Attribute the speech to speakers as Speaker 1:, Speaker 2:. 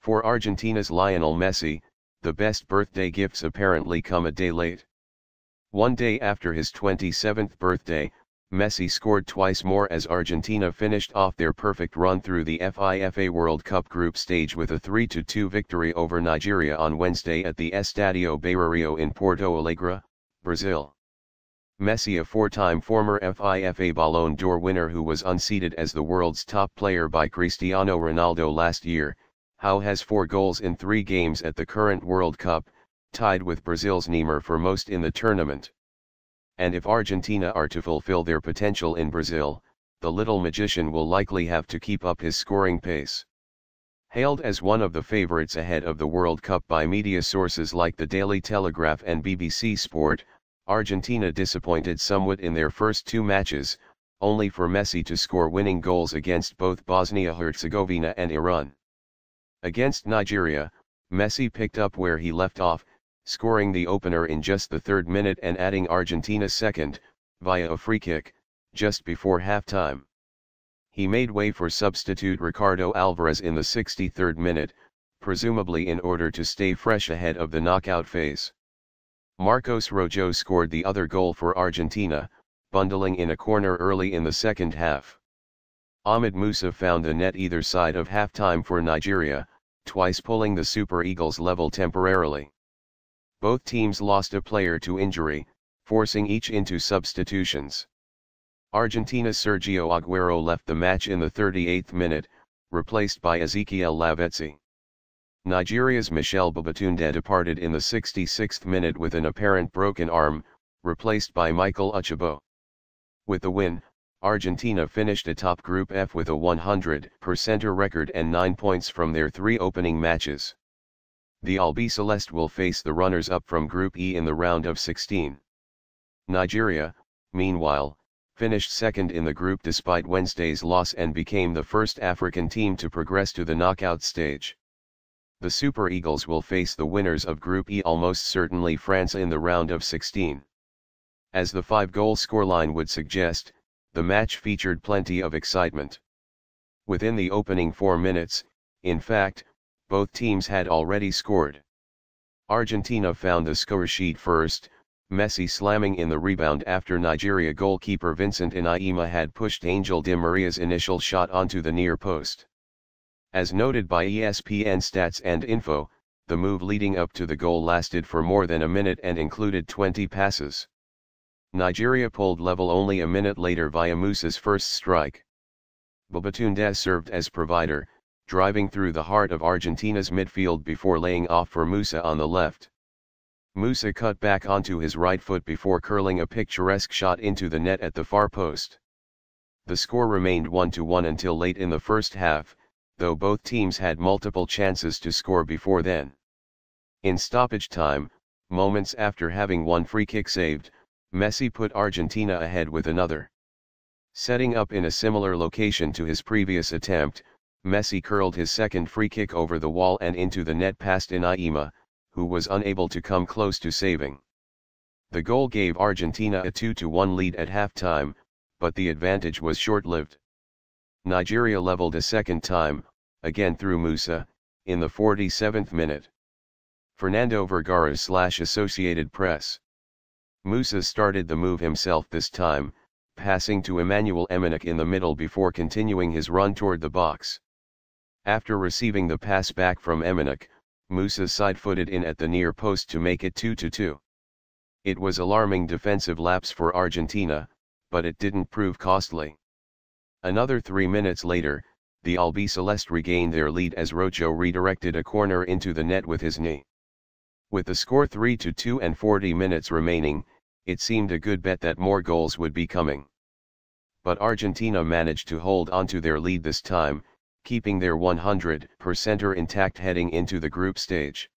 Speaker 1: For Argentina's Lionel Messi, the best birthday gifts apparently come a day late. One day after his 27th birthday, Messi scored twice more as Argentina finished off their perfect run through the FIFA World Cup group stage with a 3-2 victory over Nigeria on Wednesday at the Estadio Beira-Rio in Porto Alegre, Brazil. Messi, a four-time former FIFA Ballon d'Or winner who was unseated as the world's top player by Cristiano Ronaldo last year, has 4 goals in 3 games at the current World Cup, tied with Brazil's Neymar for most in the tournament. And if Argentina are to fulfill their potential in Brazil, the little magician will likely have to keep up his scoring pace. Hailed as one of the favorites ahead of the World Cup by media sources like the Daily Telegraph and BBC Sport, Argentina disappointed somewhat in their first 2 matches, only for Messi to score winning goals against both Bosnia-Herzegovina and Iran. Against Nigeria, Messi picked up where he left off, scoring the opener in just the 3rd minute and adding Argentina's second, via a free kick, just before halftime. He made way for substitute Ricardo Alvarez in the 63rd minute, presumably in order to stay fresh ahead of the knockout phase. Marcos Rojo scored the other goal for Argentina, bundling in a corner early in the second half. Ahmed Musa found the net either side of halftime for Nigeria, twice pulling the Super Eagles level temporarily. Both teams lost a player to injury, forcing each into substitutions. Argentina's Sergio Aguero left the match in the 38th minute, replaced by Ezequiel Lavezzi. Nigeria's Michel Babatunde departed in the 66th minute with an apparent broken arm, replaced by Michael Uchebo. With the win, Argentina finished atop Group F with a 100% record and 9 points from their 3 opening matches. The Albiceleste will face the runners-up from Group E in the round of 16. Nigeria, meanwhile, finished second in the group despite Wednesday's loss and became the first African team to progress to the knockout stage. The Super Eagles will face the winners of Group E, almost certainly France, in the round of 16. As the 5-goal scoreline would suggest, the match featured plenty of excitement. Within the opening 4 minutes, in fact, both teams had already scored. Argentina found the score sheet first, Messi slamming in the rebound after Nigeria goalkeeper Vincent Inaima had pushed Angel Di Maria's initial shot onto the near post. As noted by ESPN Stats and Info, the move leading up to the goal lasted for more than a minute and included 20 passes. Nigeria pulled level only a minute later via Musa's first strike. Babatunde served as provider, driving through the heart of Argentina's midfield before laying off for Musa on the left. Musa cut back onto his right foot before curling a picturesque shot into the net at the far post. The score remained 1-1 until late in the first half, though both teams had multiple chances to score before then. In stoppage time, moments after having one free kick saved, Messi put Argentina ahead with another. Setting up in a similar location to his previous attempt, Messi curled his second free kick over the wall and into the net past Inaima, who was unable to come close to saving. The goal gave Argentina a 2-1 lead at halftime, but the advantage was short-lived. Nigeria leveled a second time, again through Musa, in the 47th minute. Fernando Vergara/Associated Press. Musa started the move himself this time, passing to Emmanuel Eminek in the middle before continuing his run toward the box. After receiving the pass back from Eminek, Musa side-footed in at the near post to make it 2-2. It was alarming defensive lapse for Argentina, but it didn't prove costly. Another 3 minutes later, the Albiceleste regained their lead as Rojo redirected a corner into the net with his knee. With the score 3-2 and 40 minutes remaining, it seemed a good bet that more goals would be coming. But Argentina managed to hold onto their lead this time, keeping their 100% intact heading into the group stage.